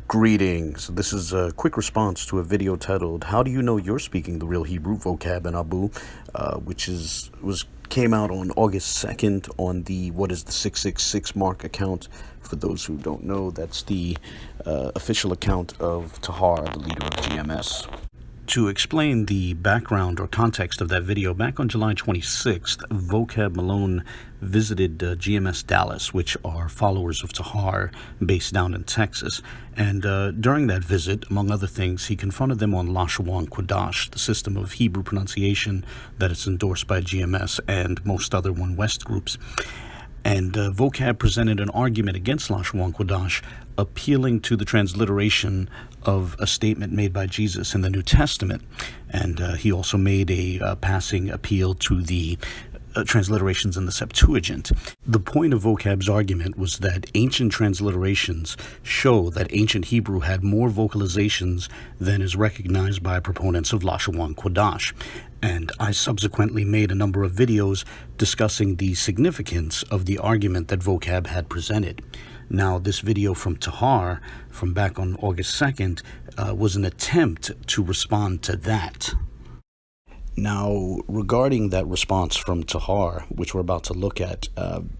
Greetings. This is a quick response to a video titled "How Do You Know You're Speaking the Real Hebrew Vocab in Abu," which came out on August 2nd on the 666 mark account. For those who don't know, that's the official account of Tahar, the leader of GMS. To explain the background or context of that video, back on July 26th, Vocab Malone visited GMS Dallas, which are followers of Tahar based down in Texas. And during that visit, among other things, he confronted them on Lashawan Qadash, the system of Hebrew pronunciation that is endorsed by GMS and most other One West groups. And Vocab presented an argument against Lashawan Qadash, appealing to the transliteration of a statement made by Jesus in the New Testament. And he also made a passing appeal to the transliterations in the Septuagint. The point of Vocab's argument was that ancient transliterations show that ancient Hebrew had more vocalizations than is recognized by proponents of Lashawan Qadash. And I subsequently made a number of videos discussing the significance of the argument that Vocab had presented. Now, this video from Tahar, from back on August 2nd, was an attempt to respond to that. Now, regarding that response from Tahar, which we're about to look at, I'm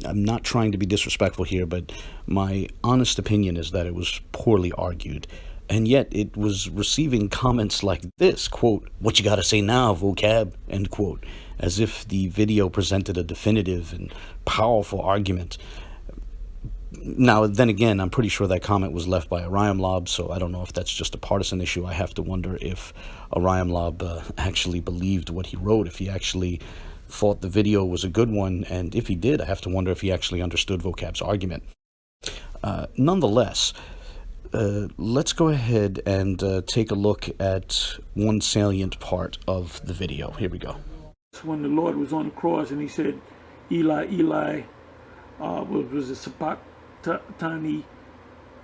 not trying to be disrespectful here, but my honest opinion is that it was poorly argued. And yet it was receiving comments like this, quote, "What you gotta say now, Vocab," end quote, as if the video presented a definitive and powerful argument. Now, then again, I'm pretty sure that comment was left by Orion Lob, so I don't know if that's just a partisan issue. I have to wonder if Orion Lob actually believed what he wrote, if he actually thought the video was a good one, and if he did, I have to wonder if he actually understood Vocab's argument. Nonetheless, let's go ahead and take a look at one salient part of the video. Here we go. When the Lord was on the cross and he said, "Eli, Eli," was it Sabachthani?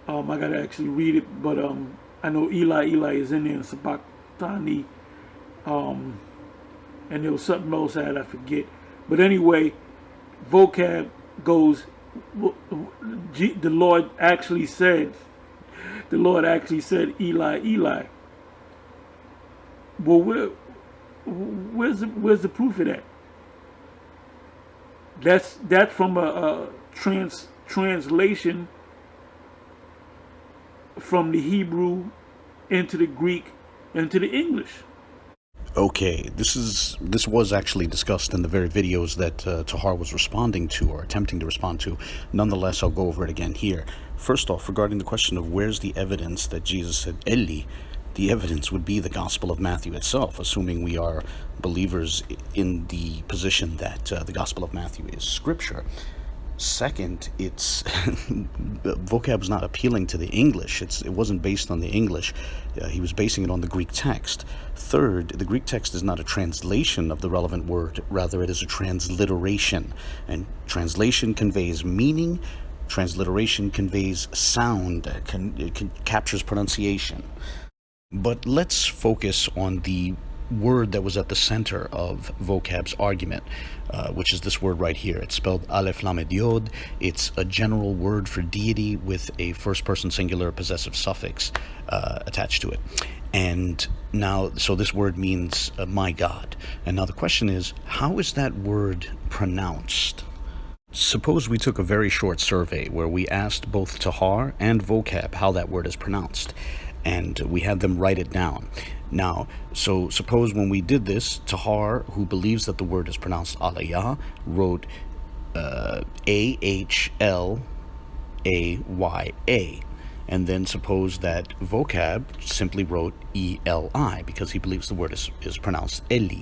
I gotta actually read it, but I know Eli, Eli is in there, and Sabachthani, and there was something else I forget. But anyway, Vocab goes, the Lord actually said, "Eli, Eli." Well, where's the proof of that? That's from a translation from the Hebrew into the Greek into the English. Okay, this was actually discussed in the very videos that Tahar was responding to, or attempting to respond to. Nonetheless, I'll go over it again here. First off, regarding the question of where's the evidence that Jesus said Eli, the evidence would be the Gospel of Matthew itself, assuming we are believers in the position that the Gospel of Matthew is Scripture. Second, it's Vocab's not appealing to the English. It wasn't based on the English. He was basing it on the Greek text. Third, the Greek text is not a translation of the relevant word. Rather, it is a transliteration. And translation conveys meaning. Transliteration conveys sound. It captures pronunciation. But let's focus on the word that was at the center of Vocab's argument, which is this word right here. It's spelled Aleph Lamed Yod. It's a general word for deity with a first-person singular possessive suffix attached to it. And now, so this word means my God. And now the question is, how is that word pronounced? Suppose we took a very short survey where we asked both Tahar and Vocab how that word is pronounced, and we had them write it down. Now, so suppose when we did this, Tahar, who believes that the word is pronounced Aliyah, wrote A-H-L-A-Y-A. And then suppose that Vocab simply wrote E-L-I, because he believes the word is pronounced Eli.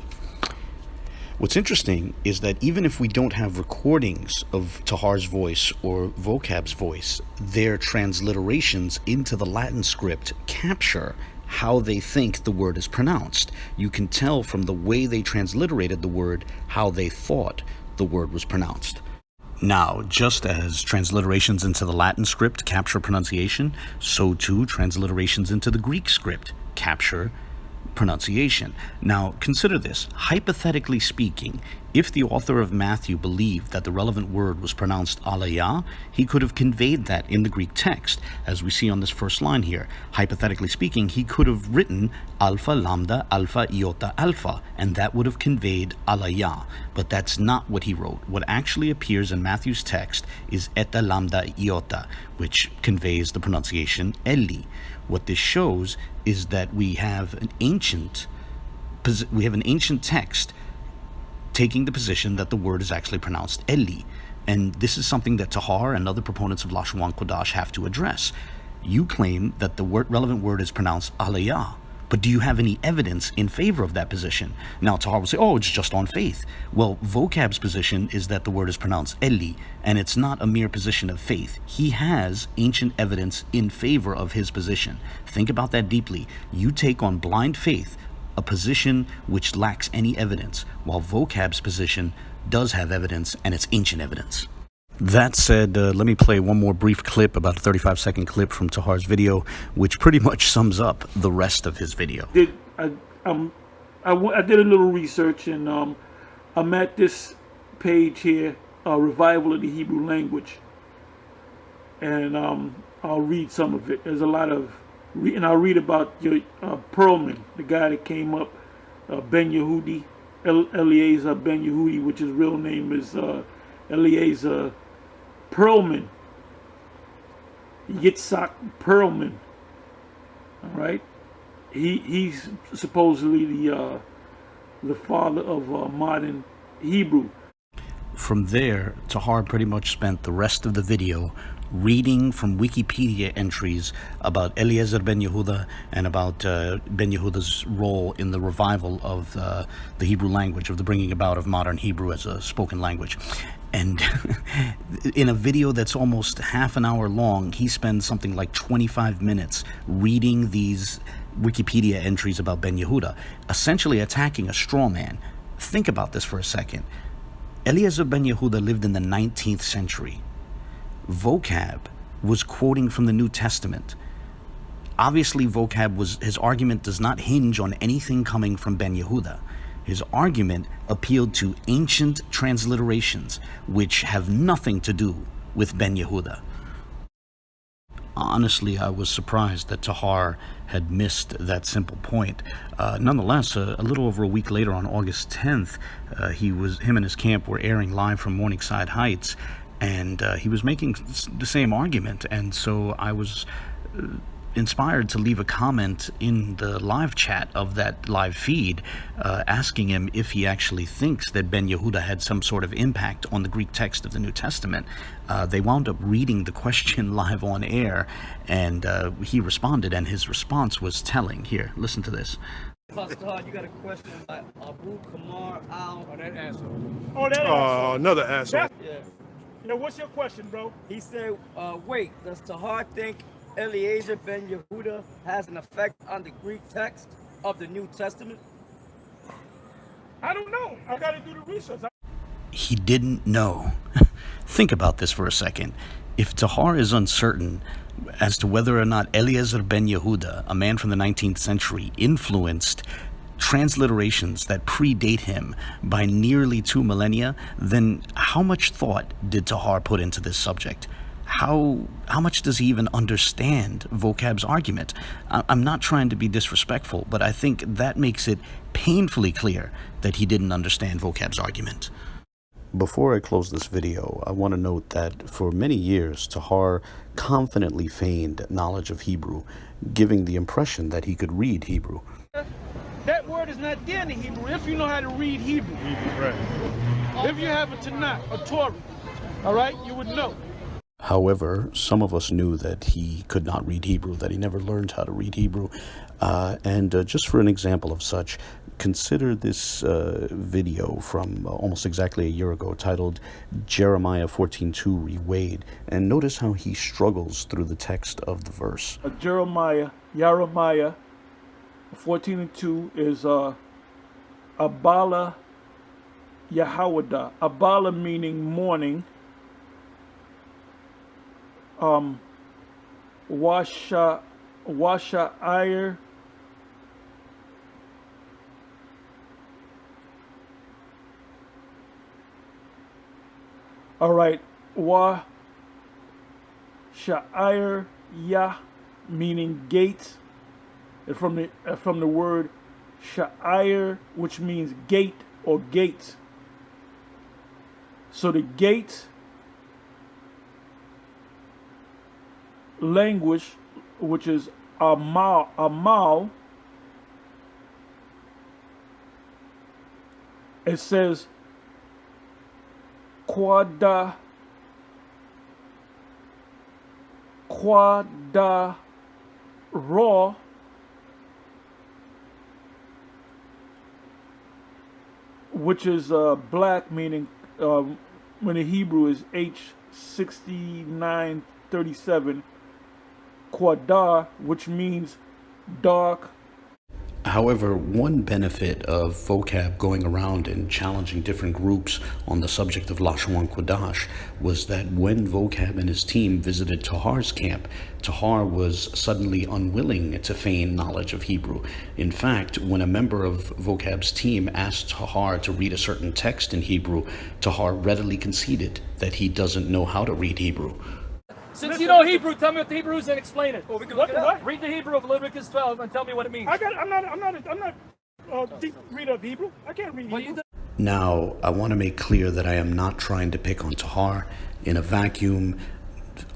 What's interesting is that even if we don't have recordings of Tahar's voice or Vocab's voice, their transliterations into the Latin script capture how they think the word is pronounced. You can tell from the way they transliterated the word how they thought the word was pronounced. Now, just as transliterations into the Latin script capture pronunciation, so too transliterations into the Greek script capture pronunciation. Now, consider this. Hypothetically speaking, If the author of Matthew believed that the relevant word was pronounced alaya, he could have conveyed that in the Greek text, as we see on this first line here. Hypothetically speaking, he could have written alpha, lambda, alpha, iota, alpha, and that would have conveyed alaya. But that's not what he wrote. What actually appears in Matthew's text is eta, lambda, iota, which conveys the pronunciation eli. What this shows is that we have an ancient text taking the position that the word is actually pronounced Eli. And this is something that Tahar and other proponents of Lashawan Qadash have to address. You claim that the relevant word is pronounced Aliyah, but do you have any evidence in favor of that position? Now Tahar will say, oh, it's just on faith. Well, Vocab's position is that the word is pronounced Eli, and it's not a mere position of faith. He has ancient evidence in favor of his position. Think about that deeply. You take on blind faith a position which lacks any evidence, while Vocab's position does have evidence, and it's ancient evidence. That said, let me play one more brief clip, about a 35-second clip from Tahar's video, which pretty much sums up the rest of his video. I did a little research, and I'm at this page here, Revival of the Hebrew Language, and I'll read some of it. There's a lot of and I'll read about your Perlman, the guy that came up, Ben Yehudi, Eliezer Ben Yehudi, which his real name is Eliezer Perlman, Yitzhak Perlman. All right, he's supposedly the father of modern Hebrew. From there, Tahar pretty much spent the rest of the video reading from Wikipedia entries about Eliezer ben Yehuda and about ben Yehuda's role in the revival of the Hebrew language, of the bringing about of modern Hebrew as a spoken language. And in a video that's almost half an hour long, he spends something like 25 minutes reading these Wikipedia entries about ben Yehuda, essentially attacking a straw man. Think about this for a second. Eliezer ben Yehuda lived in the 19th century. Vocab was quoting from the New Testament. Obviously, his argument does not hinge on anything coming from Ben Yehuda. His argument appealed to ancient transliterations, which have nothing to do with Ben Yehuda. Honestly, I was surprised that Tahar had missed that simple point. Nonetheless, a little over a week later, on August 10th, him and his camp were airing live from Morningside Heights, and he was making the same argument. And so I was inspired to leave a comment in the live chat of that live feed, asking him if he actually thinks that Ben Yehuda had some sort of impact on the Greek text of the New Testament. They wound up reading the question live on air, and he responded, and his response was telling. Here, listen to this. Tahar, you got a question by Abu Kamar Al. Oh, that asshole. Oh, that Oh, another asshole. Yeah. You know, what's your question, bro? He said, wait, does Tahar think Eliezer ben Yehuda has an effect on the Greek text of the New Testament? I don't know. I got to do the research. He didn't know. Think about this for a second. If Tahar is uncertain as to whether or not Eliezer ben Yehuda, a man from the 19th century, influenced transliterations that predate him by nearly 2 millennia, then how much thought did Tahar put into this subject? How much does he even understand Vocab's argument? I'm not trying to be disrespectful, but I think that makes it painfully clear that he didn't understand Vocab's argument. Before I close this video, I want to note that for many years, Tahar confidently feigned knowledge of Hebrew, giving the impression that he could read Hebrew. That word is not there in the Hebrew if you know how to read Hebrew. Right. If you have a Tanakh, a Torah, all right, you would know. However, some of us knew that he could not read Hebrew, that he never learned how to read Hebrew. And just for an example of such, consider this video from almost exactly a year ago titled Jeremiah 14:2 Reweighed, and notice how he struggles through the text of the verse. Jeremiah 14:2 is Abala Yahawada. Abala meaning morning. Washa Ire. All right, wa sha'ir ya, meaning gate, and from the word sha'ir, which means gate or gates. So the gate language, which is Amal, it says quada raw, which is black, meaning when the Hebrew is H6937, quadar, which means dark. However, one benefit of vocab going around and challenging different groups on the subject of Lashawan Qadash was that when vocab and his team visited Tahar's camp, Tahar was suddenly unwilling to feign knowledge of Hebrew. In fact, when a member of vocab's team asked Tahar to read a certain text in Hebrew, Tahar readily conceded that he doesn't know how to read Hebrew. Since you know Hebrew, tell me what the Hebrew is and explain it. Well, we can look it up. Read the Hebrew of Leviticus 12 and tell me what it means. I'm not a deep reader of Hebrew. I can't read Hebrew. Now, I want to make clear that I am not trying to pick on Tahar. In a vacuum,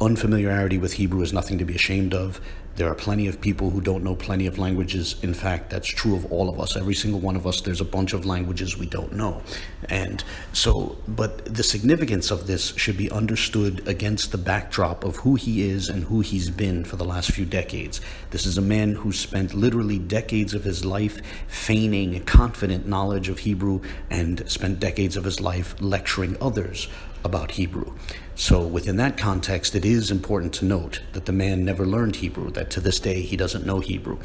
unfamiliarity with Hebrew is nothing to be ashamed of. There are plenty of people who don't know plenty of languages. In fact, that's true of all of us. Every single one of us, there's a bunch of languages we don't know. And so, but the significance of this should be understood against the backdrop of who he is and who he's been for the last few decades. This is a man who spent literally decades of his life feigning confident knowledge of Hebrew and spent decades of his life lecturing others about Hebrew. So within that context, it is important to note that the man never learned Hebrew, that to this day he doesn't know Hebrew.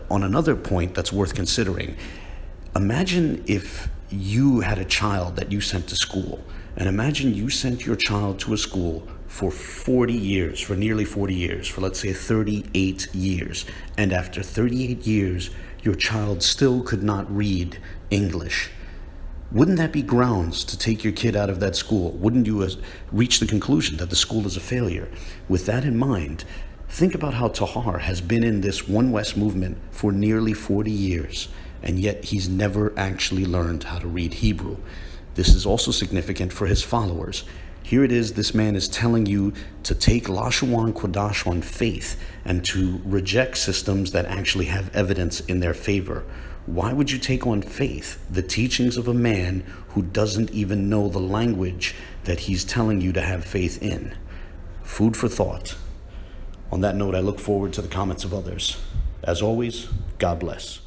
On another point that's worth considering, imagine if you had a child that you sent to school, and imagine you sent your child to a school for 40 years, for nearly 40 years, for let's say 38 years, and after 38 years, your child still could not read English. Wouldn't that be grounds to take your kid out of that school? Wouldn't you reach the conclusion that the school is a failure? With that in mind, think about how Tahar has been in this One West movement for nearly 40 years, and yet he's never actually learned how to read Hebrew. This is also significant for his followers. Here it is, this man is telling you to take Lashawan Qadash on faith and to reject systems that actually have evidence in their favor. Why would you take on faith the teachings of a man who doesn't even know the language that he's telling you to have faith in? Food for thought. On that note, I look forward to the comments of others. As always, God bless.